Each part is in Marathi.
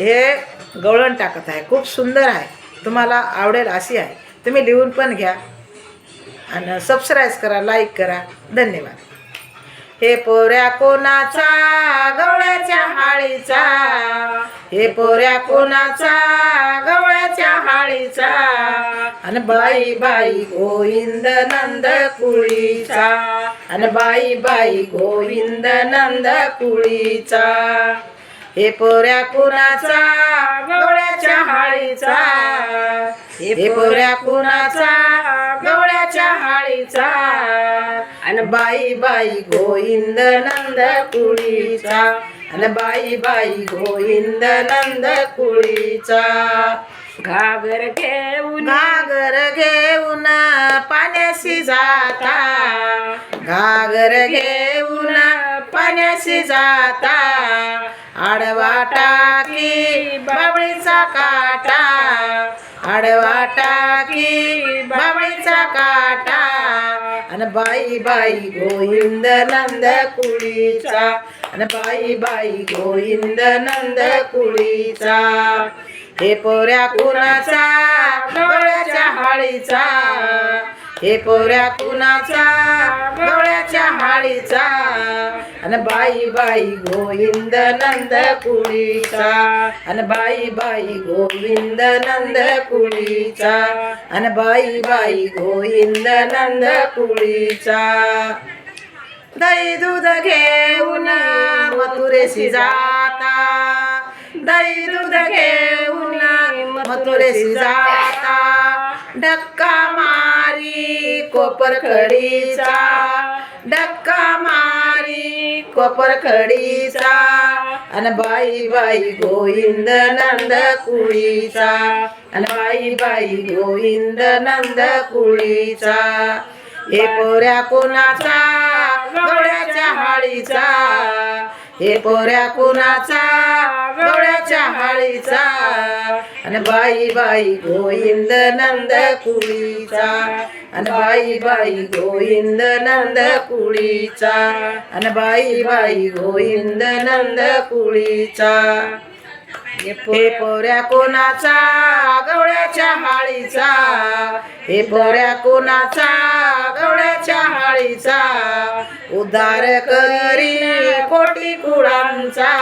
हे गवळण टाकत आहे. खूप सुंदर आहे, तुम्हाला आवडेल अशी आहे. तुम्ही लिहून पण घ्या आणि सबस्क्राईब करा, लाईक करा. धन्यवाद. हे पोऱ्या कोणाचा गवळ्याच्या हाळीचा, हे पोऱ्या कोणाचा गवळ्याच्या हाळीचा, आणि बाई बाई गोविंद नंद कुळीचा, आणि बाई बाई गोविंद नंद कुळीचा. हे पोऱ्या कुणाचा गवळ्याच्या हाळीचा, हे पोऱ्या कुणाचा गवळ्याच्या हाळीचा, आणि बाई बाई गोविंद नंद कुळीचा, आणि बाई बाई गोविंद नंद कुळीचा. घागर घेऊन पाण्याशी जाता, घागर घेऊन पाण्याशी जाता, आडवा टाकी बाबळीचा काटा, आडवा टाकी बाबळीचा काटा, आणि बाई बाई गोविंद नंद कुळीचा, आणि बाई बाई गोविंद नंद कुळीचा. हे पोऱ्या कुणाचा गवळ्याच्या हाळीचा, हे पोऱ्या कुणाचा गवळ्याच्या हाळीचा, आणि बाई बाई गोविंद नंद कुळीचा, आणि बाई बाई गोविंद नंद कुळीचा, आणि बाई बाई गोविंद नंद कुळीचा. दही दूध घेऊन मथुरेशी जाता, दही दूध घेऊन मथुरेशी जाता, धक्का मारी कोपरखडीचा, धक्का मारी कोपरखडीचा, आणि बाई बाई गोविंद नंद कुळीचा, आणि बाई बाई गोविंद नंद कुळीचा. हे पोऱ्या कुणाचा गवळ्याच्या हाळीचा, हे पोऱ्या कुणाचा गवळ्याच्या हाळीचा, आणि बाई बाई गोविंद नंद कुळीचा, आणि बाई बाई गोविंद नंद कुळीचा, आणि बाई बाई गोविंद नंद कुळीचा. हे पोऱ्या कोणाचा गवळ्याच्या हाळीचा, हे पोऱ्या कोणाचा गवळ्याच्या हाळीचा, उद्धार करी कोटी कुळांचा,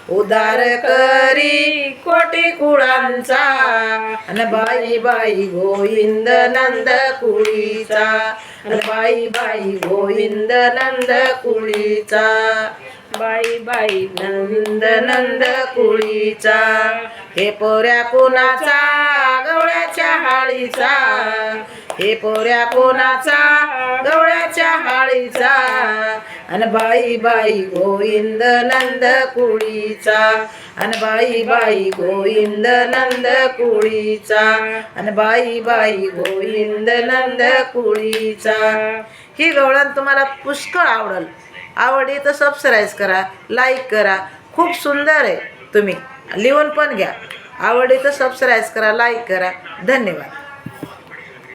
उद्धार करी कोटी कुळांचा, आणि बाई बाई गोविंद नंद कुळीचा, आणि बाई बाई गोविंद नंद कुळीचा, बाई बाई नंद नंद कुळीचा. हे पोऱ्या कोणाचा गवळ्याच्या हाळीचा, हे पोऱ्या कोणाचा गवळ्याच्या हाळीचा, आणि बाई बाई गोविंद नंद कुळीचा, आणि बाई बाई गोविंद नंद कुळीचा, आणि बाई बाई गोविंद नंद कुळीचा. ही गवळण तुम्हाला पुष्कळ आवडली तर सबस्क्राईब करा, लाईक करा. खूप सुंदर आहे, तुम्ही लिहून पण घ्या. आवडली तर सबस्क्राईब करा, लाईक करा. धन्यवाद.